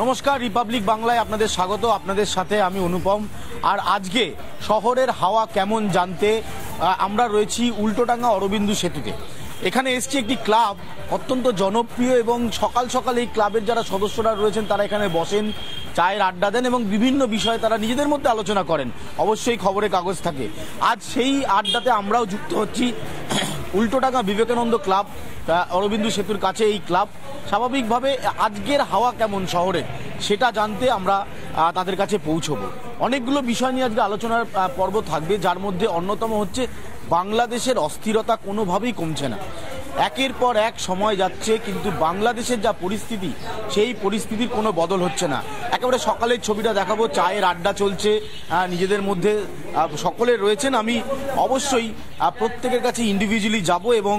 নমস্কার, রিপাবলিক বাংলায় আপনাদের স্বাগত। আপনাদের সাথে আমি অনুপম। আর আজকে শহরের হাওয়া কেমন জানতে আমরা রয়েছি উল্টোডাঙ্গা অরবিন্দু সেতুতে। এখানে এসছি একটি ক্লাব, অত্যন্ত জনপ্রিয়, এবং সকাল সকাল এই ক্লাবের যারা সদস্যরা রয়েছেন তারা এখানে বসেন, চায়ের আড্ডা দেন এবং বিভিন্ন বিষয়ে তারা নিজেদের মধ্যে আলোচনা করেন। অবশ্যই খবরে কাগজ থাকে। আজ সেই আড্ডাতে আমরাও যুক্ত হচ্ছি। উল্টোডাঙ্গা বিবেকানন্দ ক্লাব, অরবিন্দু সেতুর কাছে এই ক্লাব। স্বাভাবিকভাবে আজকের হাওয়া কেমন শহরে সেটা জানতে আমরা তাদের কাছে পৌঁছবো। অনেকগুলো বিষয় নিয়ে আজকে আলোচনার পর্ব থাকবে, যার মধ্যে অন্যতম হচ্ছে বাংলাদেশের অস্থিরতা কোনোভাবেই কমছে না। একের পর এক সময় যাচ্ছে, কিন্তু বাংলাদেশের যা পরিস্থিতি সেই পরিস্থিতির কোনো বদল হচ্ছে না। একেবারে সকালের ছবিটা দেখাবো, চায়ের আড্ডা চলছে, নিজেদের মধ্যে সকলে রয়েছেন। আমি অবশ্যই প্রত্যেকের কাছে ইন্ডিভিজুয়ালি যাব এবং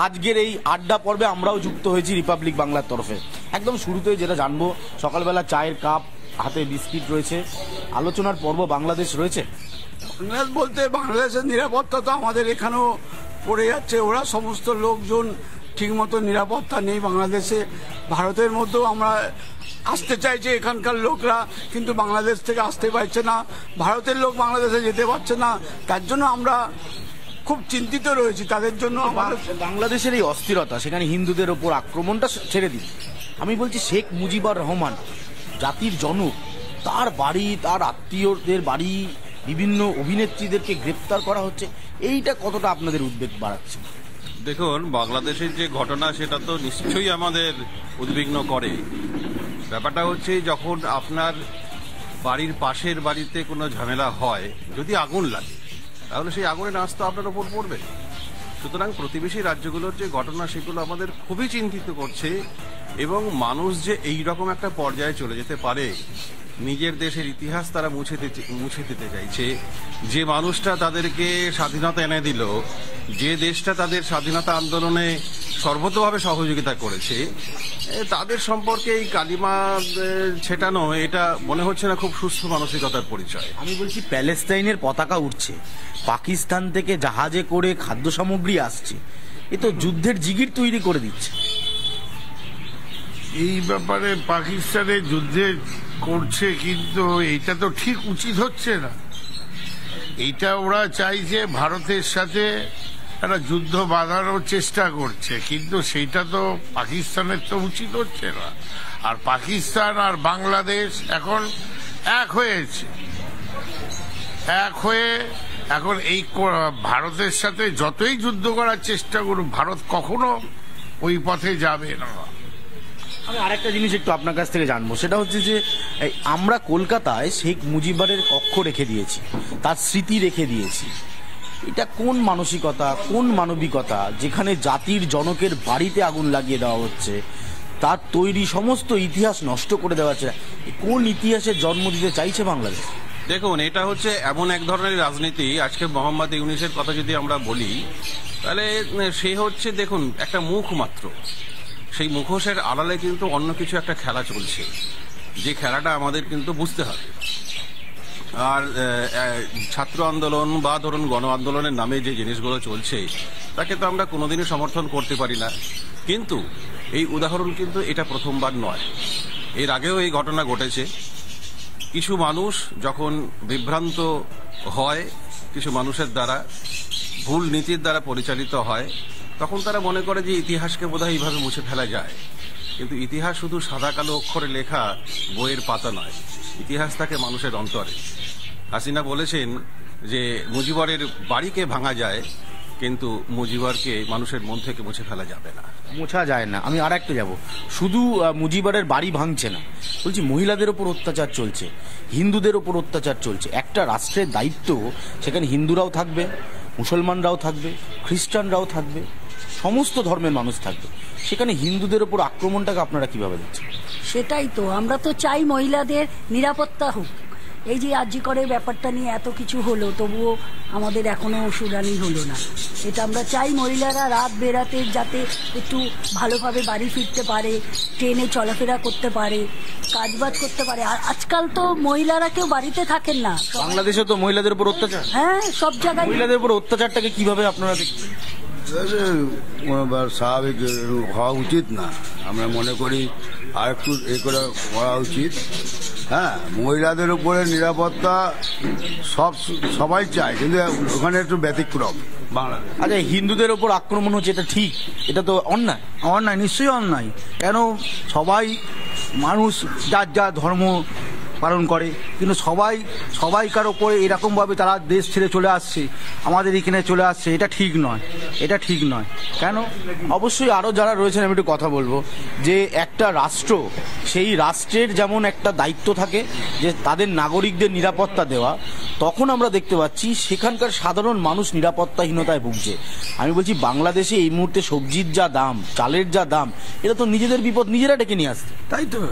আজকের এই আড্ডা পর্বে আমরাও যুক্ত হয়েছি রিপাবলিক বাংলার তরফে। একদম শুরুতে যেটা জানবো, সকালবেলা চায়ের কাপ, হাতে বিস্কিট রয়েছে, আলোচনার পর্ব বাংলাদেশ রয়েছে। বাংলাদেশ বলতে বাংলাদেশের নিরাপত্তা তো আমাদের এখানেও পড়ে যাচ্ছে। ওরা সমস্ত লোকজন ঠিকমতো নিরাপত্তা নেই বাংলাদেশে। ভারতের মধ্যেও আমরা আসতে চাইছে এখানকার লোকরা, কিন্তু বাংলাদেশ থেকে আসতে পারছে না। ভারতের লোক বাংলাদেশে যেতে পারছে না, তার জন্য আমরা খুব চিন্তিত রয়েছি তাদের জন্য। বাংলাদেশের এই অস্থিরতা, সেখানে হিন্দুদের ওপর আক্রমণটা ছেড়ে দিন। আমি বলছি শেখ মুজিবুর রহমান জাতির জনক, তার বাড়ি, তার আত্মীয়দের বাড়ি, বিভিন্ন অভিনেত্রীদেরকে গ্রেপ্তার করা হচ্ছে, এইটা কতটা আপনাদের উদ্বেগ বাড়াচ্ছে? দেখুন, বাংলাদেশের যে ঘটনা সেটা তো নিশ্চয়ই আমাদের উদ্বিগ্ন করে। ব্যাপারটা হচ্ছে, যখন আপনার বাড়ির পাশের বাড়িতে কোনো ঝামেলা হয়, যদি আগুন লাগে, তাহলে সেই আগুনের আঁচ তো আপনার ওপর পড়বে। সুতরাং প্রতিবেশী রাজ্যগুলোর যে ঘটনা সেগুলো আমাদের খুবই চিন্তিত করছে। এবং মানুষ যে এই রকম একটা পর্যায়ে চলে যেতে পারে, নিজের দেশের ইতিহাস তারা মুছে দিতে চাইছে। যে মানুষটা তাদেরকে স্বাধীনতা এনে দিল, যে দেশটা তাদের স্বাধীনতা আন্দোলনে সর্বতভাবে সহযোগিতা করেছে, তাদের সম্পর্কে এই কালিমা ছেটানো, এটা মনে হচ্ছে না খুব সুস্থ মানসিকতার পরিচয়। আমি বলছি প্যালেস্টাইনের পতাকা উঠছে, পাকিস্তান থেকে জাহাজে করে খাদ্য সামগ্রী আসছে, এ তো যুদ্ধের জিগির তৈরি করে দিচ্ছে। এই ব্যাপারে পাকিস্তানে যুদ্ধে করছে, কিন্তু এইটা তো ঠিক উচিত হচ্ছে না। এইটা ওরা চাইছে ভারতের সাথে একটা যুদ্ধ বাঁধানোর চেষ্টা করছে, কিন্তু সেইটা তো পাকিস্তানের তো উচিত হচ্ছে না। আর পাকিস্তান আর বাংলাদেশ এখন এক হয়েছে, এক হয়ে এখন এই ভারতের সাথে যতই যুদ্ধ করার চেষ্টা করুক, ভারত কখনো ওই পথে যাবে না। আমি আরেকটা জিনিস একটু আপনার কাছ থেকে জানবো, সেটা হচ্ছে যে আমরা কলকাতায় শেখ মুজিবুরের কক্ষ রেখে দিয়েছি, তার স্মৃতি রেখে দিয়েছি। এটা কোন মানসিকতা, কোন মানবিকতা, যেখানে জাতির জনকের বাড়িতে আগুন লাগিয়ে দেওয়া হচ্ছে, তার তৈরি সমস্ত ইতিহাস নষ্ট করে দেওয়া হচ্ছে? কোন ইতিহাসের জন্ম দিতে চাইছে বাংলাদেশ? দেখুন, এটা হচ্ছে এমন এক ধরনের রাজনীতি। আজকে মোহাম্মদ ইউনূসের কথা যদি আমরা বলি, তাহলে সে হচ্ছে, দেখুন, একটা মুখ মাত্র। সেই মুখোশের আড়ালে কিন্তু অন্য কিছু একটা খেলা চলছে, যে খেলাটা আমাদের কিন্তু বুঝতে হবে। আর ছাত্র আন্দোলন বা ধরুন গণ আন্দোলনের নামে যে জিনিসগুলো চলছে, তাকে তো আমরা কোনোদিনই সমর্থন করতে পারি না। কিন্তু এই উদাহরণ কিন্তু এটা প্রথমবার নয়, এর আগেও এই ঘটনা ঘটেছে। কিছু মানুষ যখন বিভ্রান্ত হয়, কিছু মানুষের দ্বারা ভুল নীতির দ্বারা পরিচালিত হয়, তখন তারা মনে করে যে ইতিহাসকে বোধহয় এইভাবে মুছে ফেলা যায়। কিন্তু ইতিহাস শুধু সাদা কালো অক্ষরে লেখা বইয়ের পাতা নয়, ইতিহাস থাকে মানুষের অন্তরে। হাসিনা বলেছেন যে মুজিবুরের বাড়িকে ভাঙা যায়, কিন্তু মুজিবুরকে মানুষের মন থেকে মুছে ফেলা যাবে না, মোছা যায় না। আমি আর একটা যাব, শুধু মুজিবুরের বাড়ি ভাঙছে না, বলছি মহিলাদের ওপর অত্যাচার চলছে, হিন্দুদের ওপর অত্যাচার চলছে। একটা রাষ্ট্রের দায়িত্ব, সেখানে হিন্দুরাও থাকবে, মুসলমানরাও থাকবে, খ্রিস্টানরাও থাকবে, সমস্ত ধর্মের মানুষ থাকবে, সেখানে হিন্দুদের ওপর আক্রমণটাকে আপনারা কিভাবে দেখছেন? সেটাই তো, আমরা তো চাই মহিলাদের নিরাপত্তা হোক। এই যে আরজি করে ব্যাপারটা নিয়ে এত কিছু হলো, তবুও আমাদের এখনো শুনানি হলো না। এটা আমরা চাই মহিলারা রাত বেরাতে যাতে একটু ভালোভাবে বাড়ি ফিরতে পারে, ট্রেনে চলাফেরা করতে পারে, কাজবাজ করতে পারে। আর আজকাল তো মহিলারা কেউ বাড়িতে থাকেন না। বাংলাদেশে তো মহিলাদের উপর অত্যাচার, হ্যাঁ, সব জায়গায় মহিলাদের উপর অত্যাচারটাকে কিভাবে আপনারা দেখছেন? স্বাভাবিক হওয়া উচিত না। আমরা মনে করি আর একটু করে করা উচিত। হ্যাঁ, মহিলাদের উপরে নিরাপত্তা সবাই চায়, কিন্তু ওখানে একটু ব্যতিক্রম বাংলাদেশ। আচ্ছা, হিন্দুদের ওপর আক্রমণ হচ্ছে, এটা ঠিক? এটা তো অন্যায়। অন্যায়, নিশ্চয়ই অন্যায়। কেন, সবাই মানুষ যার যার ধর্ম পালন করে, কিন্তু সবাইকার ওপরে এরকমভাবে তারা দেশ ছেড়ে চলে আসছে, আমাদের এখানে চলে আসছে, এটা ঠিক নয়, এটা ঠিক নয়। কেন? অবশ্যই আরও যারা রয়েছেন আমি একটু কথা বলবো যে একটা রাষ্ট্র, সেই রাষ্ট্রের যেমন একটা দায়িত্ব থাকে যে তাদের নাগরিকদের নিরাপত্তা দেওয়া, তখন আমরা দেখতে পাচ্ছি সেখানকার সাধারণ মানুষ নিরাপত্তাহীনতায় ভুগছে। আমি বলছি বাংলাদেশে এই মুহূর্তে সবজির যা দাম, চালের যা দাম, এটা তো নিজেদের বিপদ নিজেরা ডেকে নিয়ে আসছে। তাই তো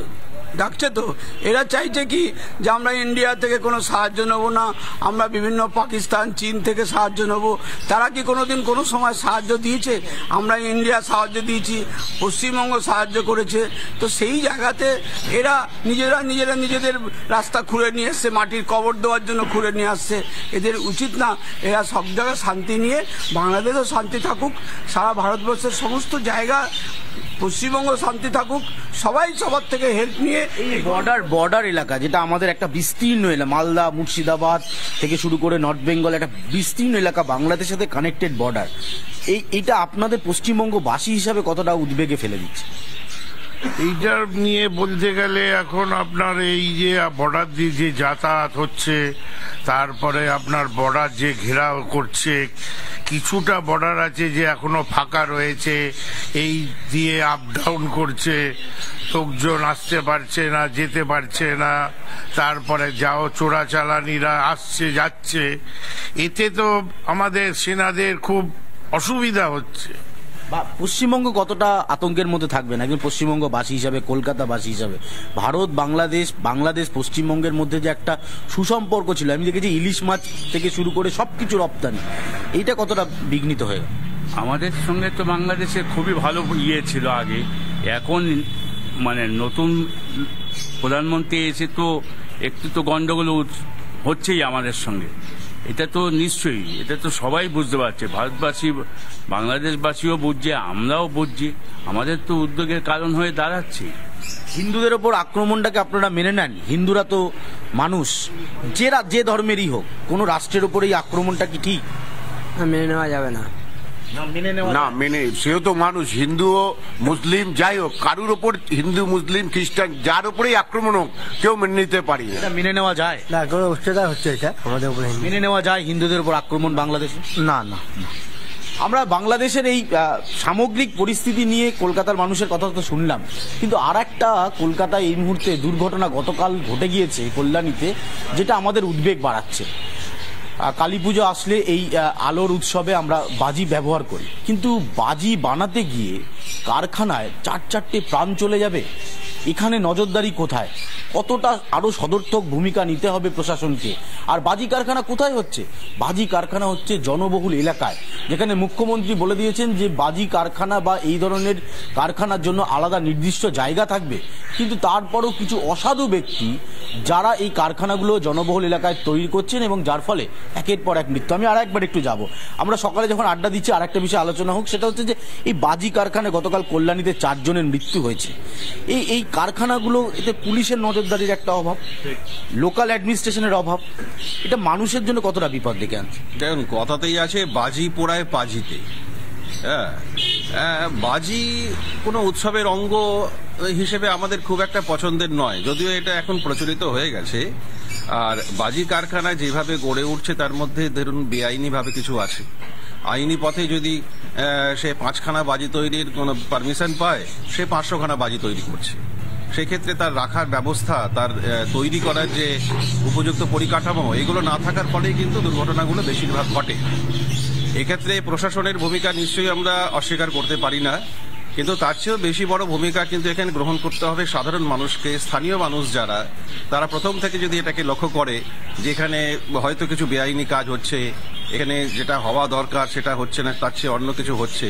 ডাকছে তো, এরা চাইছে কি যে আমরা ইন্ডিয়া থেকে কোনো সাহায্য নেব না, আমরা বিভিন্ন পাকিস্তান, চীন থেকে সাহায্য নেব। তারা কি কোনোদিন কোনো সময় সাহায্য দিয়েছে? আমরা ইন্ডিয়া সাহায্য দিয়েছি, পশ্চিমবঙ্গ সাহায্য করেছে। তো সেই জায়গাতে এরা নিজেদের রাস্তা খুঁড়ে নিয়ে এসছে, মাটির কবর দেওয়ার জন্য খুঁড়ে নিয়ে আসছে। এদের উচিত না? এরা সব জায়গায় শান্তি নিয়ে, বাংলাদেশও শান্তি থাকুক, সারা ভারতবর্ষের সমস্ত জায়গা, পশ্চিমবঙ্গ শান্তি থাকুক, সবাই সবার থেকে হেল্প নিয়ে। এই বর্ডার এলাকা যেটা আমাদের একটা বিস্তীর্ণ এলাকা, মালদা, মুর্শিদাবাদ থেকে শুরু করে নর্থ বেঙ্গল, একটা বিস্তীর্ণ এলাকা, বাংলাদেশের সাথে কানেক্টেড বর্ডার, এইটা আপনাদের পশ্চিমবঙ্গবাসী হিসাবে কতটা উদ্বেগে ফেলে দিচ্ছে? এইটার নিয়ে বলতে গেলে এখন আপনার এই যে বর্ডার দিয়ে যে যাতায়াত হচ্ছে, তারপরে আপনার বর্ডার যে ঘেরাও করছে, কিছুটা বর্ডার আছে যে এখনো ফাঁকা রয়েছে, এই দিয়ে আপ ডাউন করছে, লোকজন আসতে পারছে না, যেতে পারছে না, তারপরে যাও চোরাচালানিরা আসছে যাচ্ছে, এতে তো আমাদের সেনাদের খুব অসুবিধা হচ্ছে। বা পশ্চিমবঙ্গ কতটা আতঙ্কের মধ্যে থাকবে না? কিন্তু পশ্চিমবঙ্গবাসী হিসাবে, কলকাতাবাসী হিসাবে, ভারত বাংলাদেশ পশ্চিমবঙ্গের মধ্যে যে একটা সুসম্পর্ক ছিল, আমি দেখেছি ইলিশ মাছ থেকে শুরু করে সবকিছু রপ্তানি, এইটা কতটা বিঘ্নিত হয়ে গেল? আমাদের সঙ্গে তো বাংলাদেশের খুবই ভালো ছিল আগে। এখন মানে নতুন প্রধানমন্ত্রী এসে তো একটু তো গন্ডগোল হচ্ছেই আমাদের সঙ্গে। এটা তো নিশ্চয়ই, এটা তো সবাই বুঝতে পারছে, ভারতবাসী, বাংলাদেশবাসীও বুঝছে, আমরাও বুঝছি, আমাদের তো উদ্যোগের কারণ হয়ে দাঁড়াচ্ছে। হিন্দুদের ওপর আক্রমণটাকে আপনারা মেনে নেন? হিন্দুরা তো মানুষ, যে ধর্মেরই হোক, কোনো রাষ্ট্রের ওপর এই আক্রমণটা কি ঠিক? মেনে নেওয়া যাবে না। সেও তো মানুষ, হিন্দু ও মুসলিম যাই হোক, কারুর ওপর, হিন্দু মুসলিম খ্রিস্টান যার উপরেই আক্রমণ হোক, কেউ মেনে নিতে পারি না। এটা মেনে নেওয়া যায় না, কোনো অত্যাচার হচ্ছে এটা আমাদের উপরে। মেনে নেওয়া যায় হিন্দুদের উপর আক্রমণ বাংলাদেশে? না না। আমরা বাংলাদেশের এই সামগ্রিক পরিস্থিতি নিয়ে কলকাতার মানুষের কথা তো শুনলাম, কিন্তু আর একটা কলকাতায় এই মুহূর্তে দুর্ঘটনা গতকাল ঘটে গিয়েছে কল্যাণীতে, যেটা আমাদের উদ্বেগ বাড়াচ্ছে। কালী পুজো আসলে এই আলোর উৎসবে আমরা বাজি ব্যবহার করি, কিন্তু বাজি বানাতে গিয়ে কারখানায় 4-4টে প্রাণ চলে যাবে। এখানে নজরদারি কোথায়? কতটা আরো সদর্থক ভূমিকা নিতে হবে প্রশাসনকে? আর বাজি কারখানা কোথায় হচ্ছে? বাজি কারখানা হচ্ছে জনবহুল এলাকায়, যেখানে মুখ্যমন্ত্রী বলে দিয়েছেন যে বাজি কারখানা বা এই ধরনের কারখানার জন্য আলাদা নির্দিষ্ট জায়গা থাকবে। কিন্তু তারপরও কিছু অসাধু ব্যক্তি যারা এই কারখানাগুলো জনবহুল এলাকায় তৈরি করছেন, এবং যার ফলে একের পর এক মৃত্যু। আমি আর একবার একটু যাব, আমরা সকালে যখন আড্ডা দিচ্ছি আর একটা বিষয়ে আলোচনা হোক, সেটা হচ্ছে যে এই বাজি কারখানায় গতকাল কল্যাণীতে 4 জনের মৃত্যু হয়েছে। এই কারখানাগুলো, এতে পুলিশের নজরদারির একটা অভাব, লোকাল অ্যাডমিনিস্ট্রেশনের অভাব, এটা মানুষের জন্য কতটা বিপদ ডেকে আনছে? দেখুন, কথাতেই আছে বাজি পোড়ায় পাজিতে। হ্যাঁ, বাজি কোনো উৎসবের অঙ্গ হিসেবে আমাদের খুব একটা পছন্দের নয়, যদিও এটা এখন প্রচলিত হয়ে গেছে। আর বাজি কারখানা যেভাবে গড়ে উঠছে, তার মধ্যে ধরুন বেআইনিভাবে কিছু আছে। আইনি পথে যদি সে 5খানা বাজি তৈরির কোনো পারমিশন পায়, সে 500খানা বাজি তৈরি করছে। সেক্ষেত্রে তার রাখার ব্যবস্থা, তার তৈরি করার যে উপযুক্ত পরিকাঠামো, এগুলো না থাকার ফলেই কিন্তু দুর্ঘটনাগুলো বেশিরভাগ ঘটে। এক্ষেত্রে প্রশাসনের ভূমিকা নিশ্চয়ই আমরা অস্বীকার করতে পারি না, কিন্তু তার চেয়েও বেশি বড় ভূমিকা কিন্তু এখানে গ্রহণ করতে হবে সাধারণ মানুষকে। স্থানীয় মানুষ যারা, তারা প্রথম থেকে যদি এটাকে লক্ষ্য করে, যেখানে হয়তো কিছু বেআইনি কাজ হচ্ছে, এখানে যেটা হওয়া দরকার সেটা হচ্ছে না, তার চেয়ে অন্য কিছু হচ্ছে,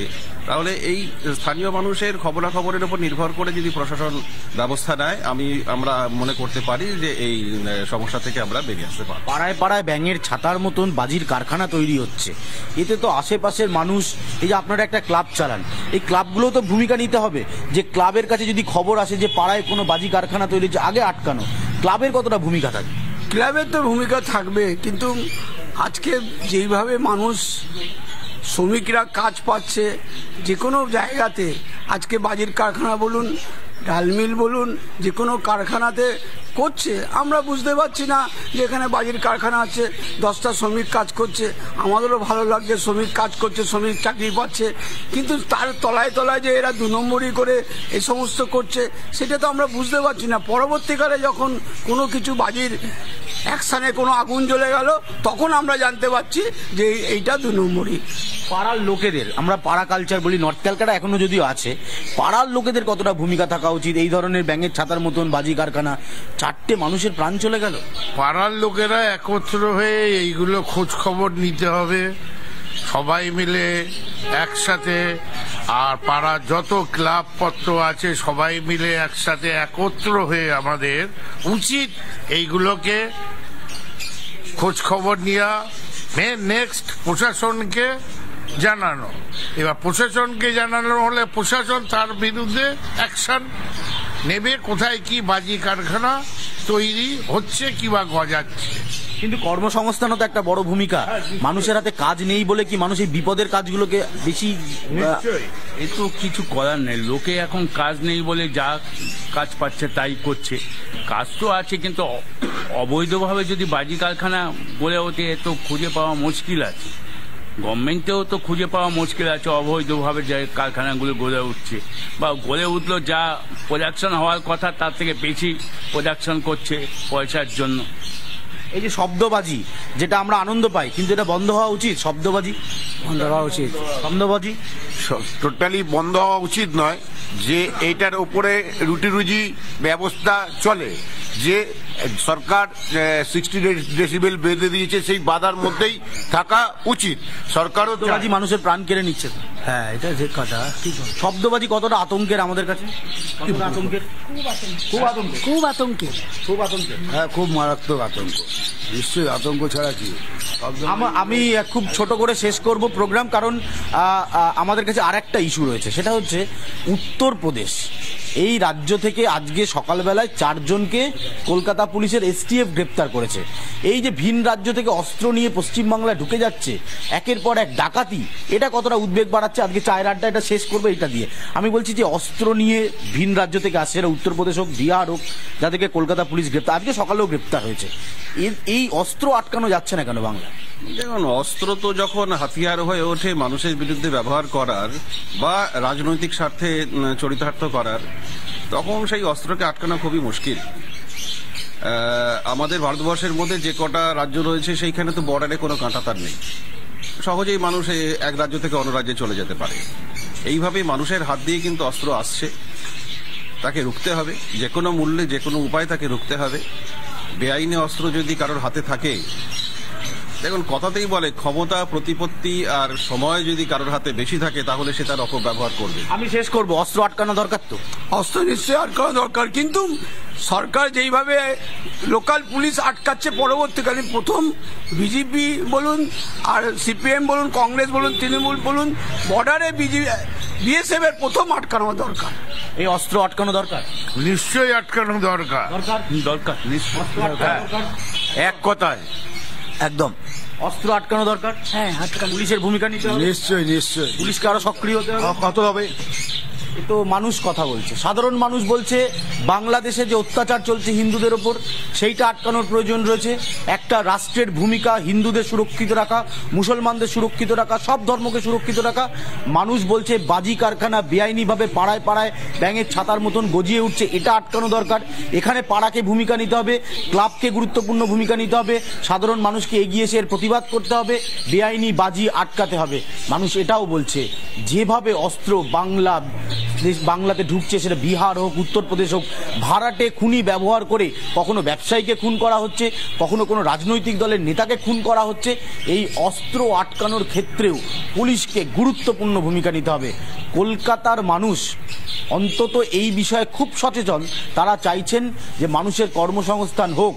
তাহলে এই স্থানীয় মানুষের খবরাখবরের উপর নির্ভর করে যদি প্রশাসন ব্যবস্থা নেয়, আমরা মনে করতে পারি যে এই সমস্যা থেকে আমরা বেরিয়ে আসতে পারব। পাড়ায় পাড়ায় ব্যাঙের ছাতার মতন বাজির কারখানা তৈরি হচ্ছে, এতে তো আশেপাশের মানুষ, এই যে আপনারা একটা ক্লাব চালান, এই ক্লাবগুলো তো ভূমিকা নিতে হবে, যে ক্লাবের কাছে যদি খবর আসে যে পাড়ায় কোনো বাজি কারখানা তৈরি হচ্ছে, আগে আটকানো, ক্লাবের কতটা ভূমিকা থাকে? ক্লাবের তো ভূমিকা থাকবে, কিন্তু আজকে যেইভাবে মানুষ শ্রমিকরা কাজ পাচ্ছে যে কোনো জায়গাতে, আজকে বাজির কারখানা বলুন, ডালমিল বলুন, যে কোনো কারখানাতে করছে, আমরা বুঝতে পারছি না যে এখানে বাজির কারখানা আছে, 10টা শ্রমিক কাজ করছে, আমাদেরও ভালো লাগছে শ্রমিক কাজ করছে, শ্রমিক চাকরি পাচ্ছে, কিন্তু তার তলায় তলায় যে এরা 2 নম্বরই করে এই সমস্ত করছে, সেটা তো আমরা বুঝতে পারছি না। পরবর্তীকালে যখন কোনো কিছু বাজির অ্যাকশানে কোনো আগুন জ্বলে গেল, তখন আমরা জানতে পারছি যে এইটা 2 নম্বরই। পাড়ার লোকেদের, আমরা পাড়া কালচার বলি, নর্থ ক্যালকাটা এখনো যদিও আছে, পাড়ার লোকেদের কতটা ভূমিকা থাকা উচিত? এই ধরনের ব্যাঙের ছাতার মতন বাজি কারখানা, 4টে মানুষের প্রাণ চলে গেল। পাড়ার লোকেরা একত্র হয়ে এইগুলো খোঁজ খবর নিতে হবে, সবাই মিলে একসাথে, আর পাড়ার যত ক্লাব পত্র আছে সবাই মিলে একসাথে একত্র হয়ে আমাদের উচিত এইগুলোকে খোঁজ খবর নেওয়া, নেক্সট প্রশাসনকে জানানো। এবার প্রশাসনকে জানানো হলে প্রশাসন তার বিরুদ্ধে অ্যাকশন নেবে, কোথায় কি বাজি কারখানা তৈরি হচ্ছে কিংবা গজাচ্ছে। কিন্তু কর্মসংস্থানও তো একটা বড় ভূমিকা, মানুষের হাতে কাজ নেই বলে কি মানুষ এই বিপদের কাজগুলোকে বেশি? এ তো কিছু করার নেই, লোকে এখন কাজ নেই বলে যা কাজ পাচ্ছে তাই করছে। কাজ তো আছে, কিন্তু অবৈধভাবে যদি বাজি কারখানা গড়ে ওঠে, এ তো খুঁজে পাওয়া মুশকিল আছে। গভর্নমেন্টেও তো খুঁজে পাওয়া মুশকিল আছে অবৈধভাবে যে কারখানাগুলো গড়ে উঠছে, বা গড়ে উঠলো যা প্রোডাকশন হওয়ার কথা তার থেকে বেশি প্রোডাকশন করছে পয়সার জন্য। এই যে শব্দবাজি, যেটা আমরা আনন্দ পাই, কিন্তু এটা বন্ধ হওয়া উচিত। শব্দবাজি বন্ধ হওয়া উচিত। শব্দবাজি টোটালি বন্ধ হওয়া উচিত নয়, যে এইটার উপরে রুটি ব্যবস্থা চলে, যে সরকার 60 ডেসিবেল বেঁধে দিয়েছে, সেই বাধার মধ্যেই থাকা উচিত। সরকারও শব্দবাজি মানুষের প্রাণ কেড়ে নিচ্ছে। হ্যাঁ, এটা যে কথা। শব্দবাজি কতটা আতঙ্কের আমাদের কাছে? আতঙ্কের, খুব আতঙ্কের। হ্যাঁ, খুব মারাত্মক আতঙ্ক, নিশ্চয়ই আতঙ্ক ছাড়া কি। আমি খুব ছোট করে শেষ করব প্রোগ্রাম, কারণ আমাদের কাছে আরেকটা ইস্যু রয়েছে, সেটা হচ্ছে উত্তরপ্রদেশ। এই রাজ্য থেকে আজকে সকালবেলায় 4 জনকে কলকাতা পুলিশের STF গ্রেপ্তার করেছে। এই যে ভিন রাজ্য থেকে অস্ত্র নিয়ে পশ্চিমবাংলায় ঢুকে যাচ্ছে একের পর এক ডাকাতি, এটা কতটা উদ্বেগ বাড়াচ্ছে? আজকে চায়ের আড্ডা এটা শেষ করবে এটা দিয়ে। আমি বলছি যে অস্ত্র নিয়ে ভিন রাজ্য থেকে আসছে, এটা উত্তরপ্রদেশ হোক, বিহার হোক, যাদেরকে কলকাতা পুলিশ গ্রেপ্তার, আজকে সকালেও গ্রেপ্তার হয়েছে। এই অস্ত্র আটকানো যাচ্ছে না কেন বাংলা? দেখুন, অস্ত্র তো যখন হাতিয়ার হয়ে ওঠে মানুষের বিরুদ্ধে ব্যবহার করার বা রাজনৈতিক স্বার্থে চরিতার্থ করার, তখন সেই অস্ত্রকে আটকানো খুবই মুশকিল। আমাদের ভারতবর্ষের মধ্যে যে কটা রাজ্য রয়েছে সেইখানে তো বর্ডারে কোনো কাঁটাতার নেই, সহজেই মানুষ এক রাজ্য থেকে অন্য রাজ্যে চলে যেতে পারে। এইভাবে মানুষের হাত দিয়ে কিন্তু অস্ত্র আসছে, তাকে রুখতে হবে, যে কোনো মূল্যে যে কোনো উপায় তাকে রুখতে হবে। বেআইনি অস্ত্র যদি কারোর হাতে থাকে, দেখুন কথাতেই বলে ক্ষমতা, প্রতিপত্তি আর সময় যদি কারোর হাতে বেশি থাকে তাহলে সে তার অপব্যবহার করবে। আমি শেষ করব, অস্ত্র আটকানো দরকার তো? অস্ত্র নিশ্চয়ই আটকানো দরকার, কিন্তু সরকার যেইভাবে লোকাল পুলিশ আটকাচ্ছে, পরবর্তীকালে প্রথম বিজেপি বলুন আর CPM বলুন, কংগ্রেস বলুন, তৃণমূল বলুন, বর্ডারে BSF এর প্রথম আটকানো দরকার। এই অস্ত্র আটকানো দরকার, নিশ্চয়ই আটকানো দরকার। দরকার এক কথায় একদম অস্ত্র আটকানো দরকার। হ্যাঁ, আটকানো। পুলিশের ভূমিকা নিতে হবে, নিশ্চয়ই পুলিশকে আরো সক্রিয় হতে হবে। কত হবে? তো মানুষ কথা বলছে, সাধারণ মানুষ বলছে বাংলাদেশে যে অত্যাচার চলছে হিন্দুদের ওপর, সেইটা আটকানোর প্রয়োজন রয়েছে। একটা রাষ্ট্রের ভূমিকা হিন্দুদের সুরক্ষিত রাখা, মুসলমানদের সুরক্ষিত রাখা, সব ধর্মকে সুরক্ষিত রাখা। মানুষ বলছে বাজি কারখানা বেআইনিভাবে পাড়ায় পাড়ায় ব্যাঙের ছাতার মতন গজিয়ে উঠছে, এটা আটকানো দরকার। এখানে পাড়াকে ভূমিকা নিতে হবে, ক্লাবকে গুরুত্বপূর্ণ ভূমিকা নিতে হবে, সাধারণ মানুষকে এগিয়ে এসে এর প্রতিবাদ করতে হবে, বেআইনি বাজি আটকাতে হবে। মানুষ এটাও বলছে যেভাবে অস্ত্র বাংলা বাংলাতে ঢুকছে, সেটা বিহার হোক, উত্তরপ্রদেশ হোক, ভাড়াটে খুনি ব্যবহার করে কখনো ব্যবসায়ীকে খুন করা হচ্ছে, কখনো কোনো রাজনৈতিক দলের নেতাকে খুন করা হচ্ছে। এই অস্ত্র আটকানোর ক্ষেত্রেও পুলিশকে গুরুত্বপূর্ণ ভূমিকা নিতে হবে। কলকাতার মানুষ অন্তত এই বিষয়ে খুব সচেতন। তারা চাইছেন যে মানুষের কর্মসংস্থান হোক,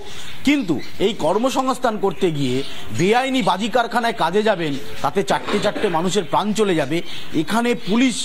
কিন্তু এই কর্মসংস্থান করতে গিয়ে বেআইনি বাজি কারখানায় কাজে যাবেন, তাতে চারটে চারটে মানুষের প্রাণ চলে যাবে। এখানে পুলিশ,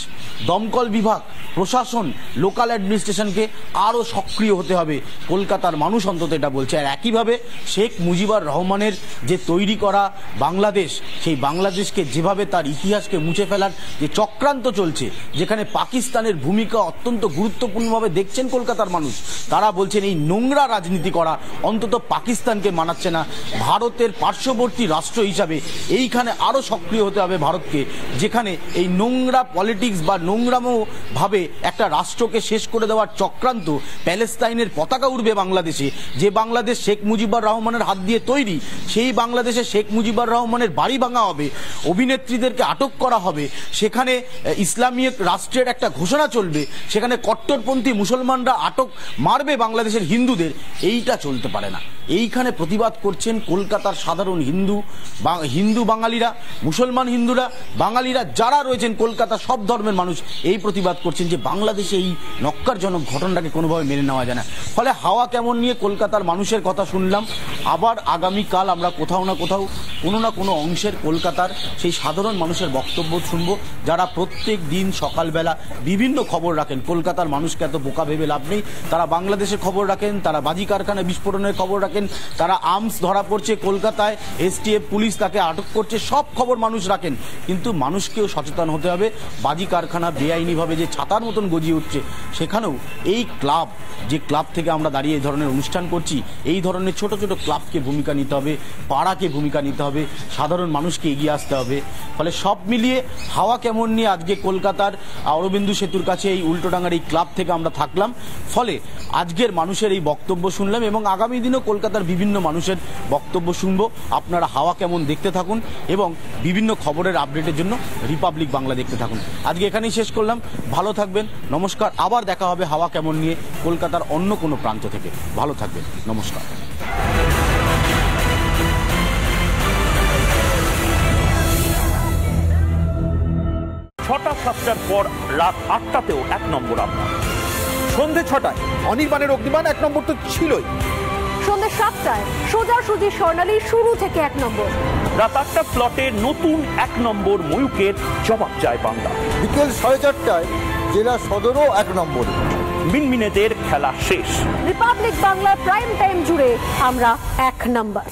দমকল বিভাগ, প্রশাসন, লোকাল অ্যাডমিনিস্ট্রেশনকে আরও সক্রিয় হতে হবে। কলকাতার মানুষ অন্তত এটা বলছে। আর একইভাবে শেখ মুজিবুর রহমানের যে তৈরি করা বাংলাদেশ, সেই বাংলাদেশকে যেভাবে তার ইতিহাসকে মুছে ফেলার যে চক্রান্ত চলছে, যেখানে পাকিস্তানের ভূমিকা অত্যন্ত গুরুত্বপূর্ণভাবে দেখছেন কলকাতার মানুষ, তারা বলছেন এই নোংরা রাজনীতি করা অন্তত পাকিস্তানকে মানাচ্ছে না। ভারতের পার্শ্ববর্তী রাষ্ট্র হিসাবে এইখানে আরও সক্রিয় হতে হবে ভারতকে, যেখানে এই নোংরা পলিটিক্স বা নোংরামো ভাবে একটা রাষ্ট্রকে শেষ করে দেওয়ার চক্রান্ত, প্যালেস্তাইনের পতাকা উড়বে বাংলাদেশে, যে বাংলাদেশ শেখ মুজিবুর রহমানের হাত দিয়ে তৈরি, সেই বাংলাদেশে শেখ মুজিবুর রহমানের বাড়ি ভাঙা হবে, অভিনেত্রীদেরকে আটক করা হবে, সেখানে ইসলামী রাষ্ট্রের একটা ঘোষণা চলবে, সেখানে কট্টরপন্থী মুসলমানরা আটক মারবে বাংলাদেশের হিন্দুদের। এইটা চলতে পারে না। এইখানে প্রতিবাদ করছেন কলকাতার সাধারণ হিন্দু বাঙালিরা, মুসলমান হিন্দুরা, বাঙালিরা যারা রয়েছেন কলকাতার সব ধর্মের মানুষ এই প্রতিবাদ করছেন যে বাংলাদেশে এই নক্কারজনক ঘটনাটাকে কোনোভাবে মেনে নেওয়া যায় না। ফলে হাওয়া কেমন নিয়ে কলকাতার মানুষের কথা শুনলাম। আবার আগামীকাল আমরা কোথাও না কোথাও কোনো না কোনো অংশের কলকাতার সেই সাধারণ মানুষের বক্তব্য শুনবো, যারা প্রত্যেক দিন সকালবেলা বিভিন্ন খবর রাখেন। কলকাতার মানুষকে এত বোকা ভেবে লাভ নেই। তারা বাংলাদেশের খবর রাখেন, তারা বাজি কারখানা বিস্ফোরণের খবর রাখেন, তারা আর্মস ধরা পড়ছে কলকাতায়, এসটিএফ পুলিশ তাকে আটক করছে, সব খবর মানুষ রাখেন। কিন্তু মানুষকেও সচেতন হতে হবে। বাজি কারখানা বেআইনিভাবে যে ছাতার মতন গজিয়ে উঠছে, সেখানেও এই ক্লাব, যে ক্লাব থেকে আমরা দাঁড়িয়ে এই ধরনের অনুষ্ঠান করছি, এই ধরনের ছোট ছোট ক্লাবকে ভূমিকা নিতে হবে, পাড়াকে ভূমিকা নিতে হবে, সাধারণ মানুষকে এগিয়ে আসতে হবে। ফলে সব মিলিয়ে হাওয়া কেমন নিয়ে আজকে কলকাতার অরবিন্দু সেতুর কাছে এই উল্টোডাঙ্গার এই ক্লাব থেকে আমরা থাকলাম। ফলে আজকের মানুষের এই বক্তব্য শুনলাম এবং আগামী দিনেও কলকাতার বিভিন্ন মানুষের বক্তব্য শুনবো। আপনারা হাওয়া কেমন দেখতে থাকুন এবং বিভিন্ন খবরের আপডেটের জন্য রিপাবলিক বাংলা দেখতে থাকুন। আজকে এখানেই শেষ করলাম। ভালো থাকবেন, নমস্কার। আবার দেখা হবে হাওয়া কেমন নিয়ে কলকাতার অন্য কোনো প্রান্ত থেকে। ভালো থাকবেন, নমস্কার। 6টা 7টার পর রাত 8টাতেও 1 নম্বর আপনার। সন্ধে 6টায় অনির্বাণের অগ্নিবাণ 1 নম্বর তো ছিলই। সন্ধে 7টায় সোজাসুজি স্বর্ণালী শুরু থেকে 1 নম্বর। রাত 8টা প্লটে নতুন 1 নম্বর ময়ূকের জবাব চায় বাংলা। বিকেল 4:30টায় জেলা সদরও 1 নম্বর। মিনমিনেদের খেলা শেষ। রিপাবলিক বাংলার প্রাইম টাইম জুড়ে আমরা 1 নম্বর।